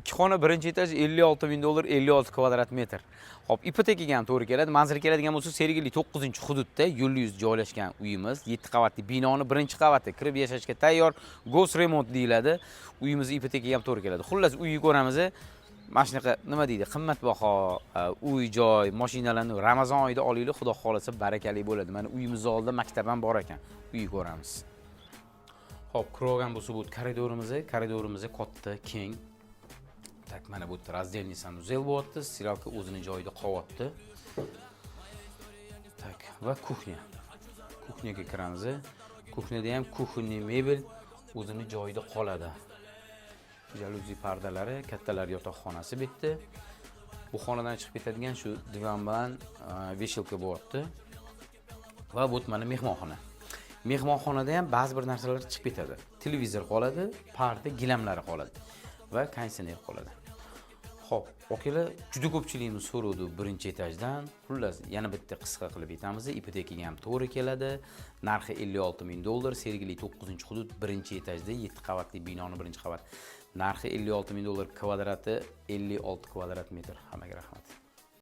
2 xona birinchi etaj 56 ming dollar 56 kvadrat metr. Hop, ipotekaga ham to'g'ri keladi. Manzil keladigan bo'lsa, Sergeli 9-hududda yo'l yuz joylashgan uyimiz, 7 qavatli binoni birinchi qavati, kirib yashashga tayyor, gos remont deyiladi. Uyimiz ipotekaga ham to'g'ri keladi. Xullas, uyni ko'ramiz. Mana shunaqa nima deydi? Qimmatbaho uy, joy, mashinalarni Ramazon oyida olinglar, Xudo xolasa barakali bo'ladi. Mana uyimiz oldida maktab ham bor ekan. Uyni ko'ramiz. Hop, kirgan bo'lsa bu koridorimiz katta, keng. Tak, mana bu razdельный sanuzel bo'lyapti, stiralka o'zini joyida qolyapti. Tak, va kuxnya. Kuxnyaga kiramiz. Kuxnyada ham kuxonniy mebel o'zini joyida qoladi. Jaluzi pardalari, kattalar yotoqxonasi bitdi. Bu xonadan chiqib ketadigan shu divan bilan veshelka bo'lyapti. Va bu mana mehmonxona. Mehmonxonada ham ba'zi bir narsalar chiqib ketadi. Televizor qoladi, parda gilamlari qoladi va konditsioner qoladi. Xo'p, akalar, juda ko'pchilikimiz so'rovdi birinchi etajdan. Xullas, yana bitta qisqa qilib aytamiz. Ipotekaga ham to'g'ri keladi. Narxi 56 ming dollar, Sergeli 9-hudud, birinchi etajda 7 qavatli binoni birinchi qavat. Narxi 56 ming dollar, kvadrati 56 kvadrat metr. Hammaga rahmat.